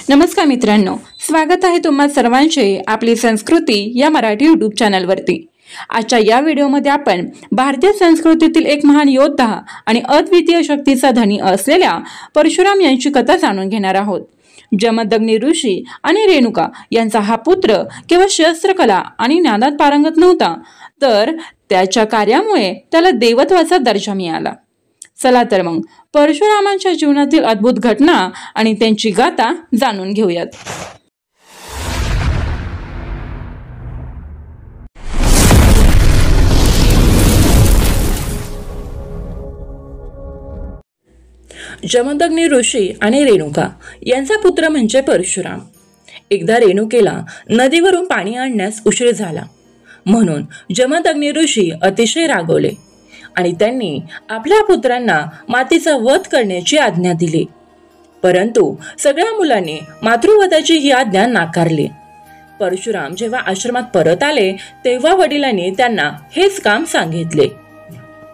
नमस्कार मित्रांनो, स्वागत आहे तुम्हा सर्वांचे आपली संस्कृती या मराठी यूट्यूब चॅनलवरती। आजच्या या व्हिडिओमध्ये आपण भारतीय संस्कृतीतील एक महान योद्धा आणि अद्वितीय शक्तीचा धनी असलेल्या परशुराम यांची कथा जाणून घेणार आहोत। जमदग्नी ऋषी आणि रेणुका यांचा हा पुत्र केवळ शस्त्रकला आणि ज्ञानात पारंगत नव्हता, तर त्याच्या कार्यामुळे त्याला देवत्वाचा दर्जा मिळाला। चला तर मग परशुरामांच्या जीवनातील अद्भुत घटना आणि त्यांची गाथा जाणून घेऊयात। जमदग्नी ऋषी आणि रेणुका यांचा पुत्र म्हणजे परशुराम। एकदा रेणुकेला नदीवरून पाणी आणण्यास उशीर झाला, म्हणून जमदग्नी ऋषी अतिशय रागवले आणि त्यांनी आपल्या पुत्रांना मातीचा वध करण्याची आज्ञा दिली। परंतु सगळ्या मुलांनी मातृवधाची ही आज्ञा नाकारली। परशुराम जेव्हा आश्रमात परत आले तेव्हा वडिलांनी त्यांना हेच काम सांगितले।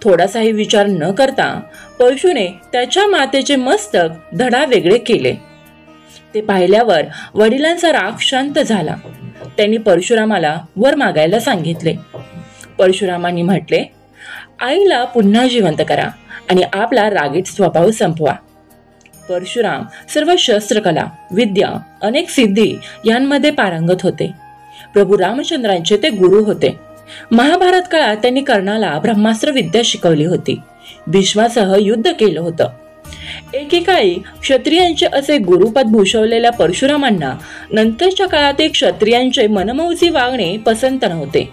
थोडासाही विचार न करता परशुने त्याच्या मातेचे मस्तक धडा वेगळे केले। ते पाहिल्यावर वडिलांचा राग शांत झाला। त्यांनी परशुरामाला वर मागायला सांगितले। परशुरामांनी म्हटले, आईला पुन्हा जिवंत करा आणि आपला रागीट स्वभाव संपवा। परशुराम सर्व शस्त्रकला, विद्या, अनेक सिद्धी यांमध्ये पारंगत होते। प्रभू रामचंद्रांचे ते गुरु होते। महाभारत काळात त्यांनी कर्णाला ब्रह्मास्त्र विद्या शिकवली होती। भीष्मासह युद्ध केलं होतं। एकेकाळी क्षत्रियांचे असे गुरुपद भूषवलेल्या परशुरामांना नंतरच्या काळात क्षत्रियांचे मनमौजी वागणे पसंत नव्हते।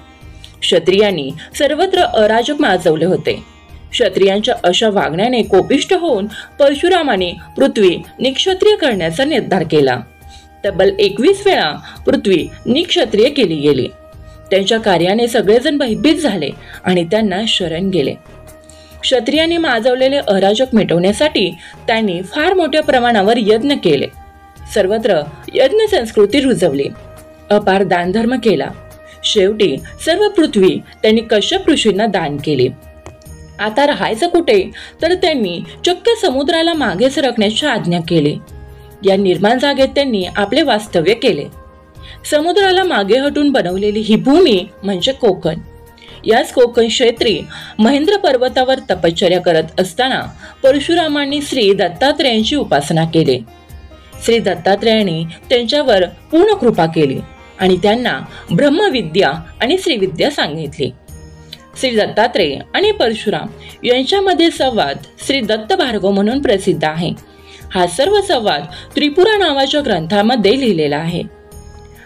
क्षत्रियांनी सर्वत्र अराजक माजवले होते। क्षत्रियांच्या अशा वागण्याने कोपिष्ट होऊन परशुरामांनी पृथ्वी निक्षत्रिय करण्याचा निर्धार केला। तब्बल 21 वेळा पृथ्वी निक्षत्रिय केली गेली। त्यांच्या कार्याने सगळेजण भयभीत झाले आणि त्यांना शरण गेले। क्षत्रियांनी माजवलेले अराजक मिटवण्यासाठी त्यांनी फार मोठ्या प्रमाणावर यज्ञ केले। सर्वत्र यज्ञ संस्कृती रुजवली, अपार दानधर्म केला। शेवटी सर्व पृथ्वी त्यांनी कश्यप ऋषींना दान केली। आता राहायचं कुठे, तर त्यांनी चक्क समुद्राला मागे सरकण्याची आज्ञा केली। या निर्माण जागेत त्यांनी आपले वास्तव्य केले। समुद्राला मागे हटून बनवलेली ही भूमी म्हणजे कोकण। याच कोकण क्षेत्री महेंद्र पर्वतावर तपश्चर्या करत असताना परशुरामांनी श्री दत्तात्रेयांची उपासना केली। श्री दत्तात्रेयांनी त्यांच्यावर पूर्ण कृपा केली आणि त्यांना ब्रह्मविद्या आणि श्रीविद्या सांगितली। श्री दत्तात्रेय आणि परशुराम यांच्यामध्ये संवाद श्री दत्त भार्गव म्हणून प्रसिद्ध आहे। हा सर्व संवाद त्रिपुरा नावाच्या ग्रंथामध्ये लिहिलेला आहे।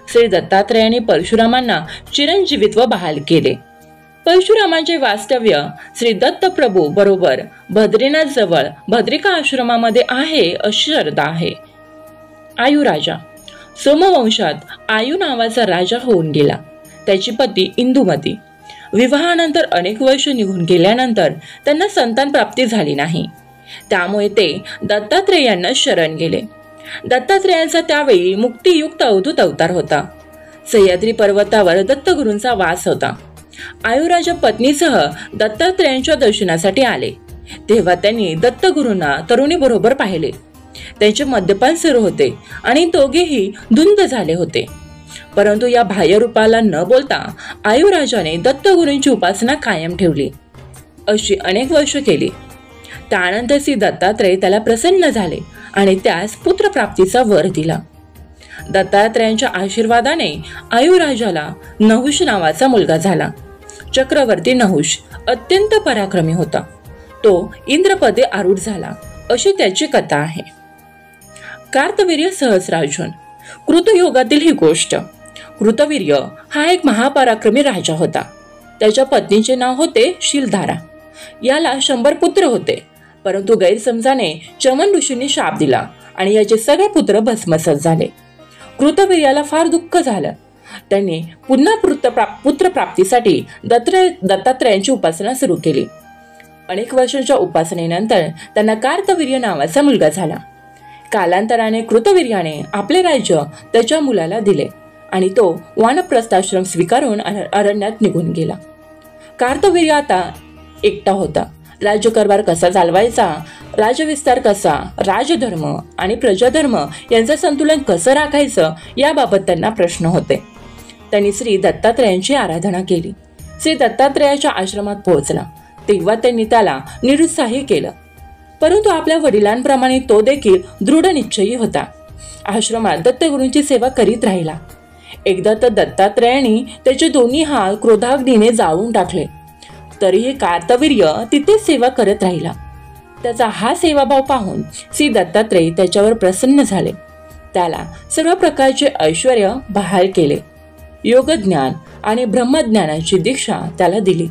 श्री दत्तात्रेयांनी परशुरामांना चिरंजीवित्व बहाल केले। परशुरामांचे वास्तव्य श्री दत्त प्रभू बरोबर बद्रीनाथ जवळ भद्रिका आश्रमामध्ये आहे अशी श्रद्धा आहे। आयू राजा सोमवंशात आयू नावाचा राजा होऊन गेला। त्याची पती इंदुमती। विवाहानंतर अनेक वर्ष निघून गेल्यानंतर त्यांना संतान प्राप्ती झाली नाही, त्यामुळे ते दत्तात्रेयांना शरण गेले। दत्तात्रेयांचा त्यावेळी मुक्तियुक्त अवधूत अवतार होता। सह्याद्री पर्वतावर दत्तगुरूंचा वास होता। आयुराजा पत्नीसह दत्तात्रेयांच्या दर्शनासाठी आले तेव्हा त्यांनी दत्तगुरूंना तरुणी बरोबर पाहिले। त्यांचे मद्यपान सुरू होते आणि दोघेही धुंद झाले होते। परंतु या बाह्य रूपाला न बोलता आयुराजाने दत्तगुरूंची उपासना कायम ठेवली। अशी अनेक वर्ष केली। त्यानंतर श्री दत्तात्रेय त्याला प्रसन्न झाले आणि त्यास पुत्रप्राप्तीचा वर दिला। दत्तात्रेयांच्या आशीर्वादाने आयुराजाला नहुष नावाचा मुलगा झाला। चक्रवर्ती नहुष अत्यंत पराक्रमी होता। तो इंद्रपदे आरूढ झाला अशी त्याची कथा आहे। कार्तवीर्य सहस्रार्जुन कृतयुगातील ही गोष्ट। कृतवीर्य हा एक महापराक्रमी राजा होता। त्याच्या पत्नीचे नाव होते शीलधारा। याला 100 पुत्र होते, परंतु गैरसमजाने चमन ऋषींनी शाप दिला आणि याचे सगळे पुत्र भस्मसात झाले। कृतवीर्याला फार दुःख झालं। त्यांनी पुन्हा पुत्रप्राप्तीसाठी दत्तात्रेयांची उपासना सुरू केली। अनेक वर्षांच्या उपासनेनंतर त्यांना कार्तवीर्य नावाचा मुलगा झाला। कालांतराने कृतवीर्याने आपले राज्य त्याच्या मुलाला दिले आणि तो वानप्रस्थाश्रम स्वीकारून अरण्यात निघून गेला। कार्तवीर्य आता एकटा होता। राज्यकारभार कसा चालवायचा, राजविस्तार कसा, राजधर्म आणि प्रजाधर्म यांचं संतुलन कसं राखायचं याबाबत त्यांना प्रश्न होते. त्यांनी श्री दत्तात्रेयांची आराधना केली. श्री दत्तात्रेयाच्या आश्रमात पोहोचला तेव्हा त्यांनी त्याला निरुत्साही केलं, परंतु आपल्या वडिलांप्रमाणे तो देखील दृढ निश्चयी होता. आश्रमात दत्तगुरूंची सेवा करीत राहिला. एकदा तर दत्तात्रेयांनी त्याचे दोन्ही हात क्रोधाग्नीने जाळून टाकले, तरीही कार्तवीर्य तिथेच सेवा करत राहिला. त्याचा हा सेवाभाव पाहून श्री दत्तात्रेय त्याच्यावर प्रसन्न झाले. त्याला सर्व प्रकारचे ऐश्वर्य बहाल केले. योगज्ञान आणि ब्रह्मज्ञानाची दीक्षा त्याला दिली.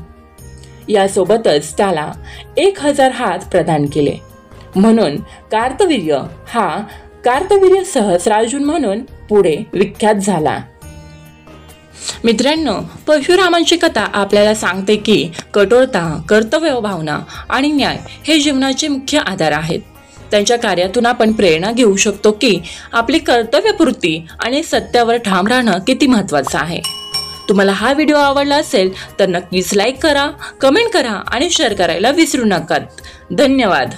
यासोबतच त्याला 1000 हात प्रदान केले. म्हणून कार्तवीर्य हा कार्तवीर्य सहस्रार्जुन म्हणून पुढे विख्यात झाला. मित्रांनो, परशुरामांची कथा आपल्याला सांगते की कठोरता, कर्तव्य भावना आणि न्याय हे जीवनाचे मुख्य आधार आहेत. त्यांच्या कार्यातून आपण प्रेरणा घेऊ शकतो की आपली कर्तव्यपूर्ती आणि सत्यावर ठाम राहणं किती महत्त्वाचं आहे. तुम्हाला हा व्हिडिओ आवडला असेल तर नक्कीच लाईक करा, कमेंट करा आणि शेअर करायला विसरू नका. धन्यवाद.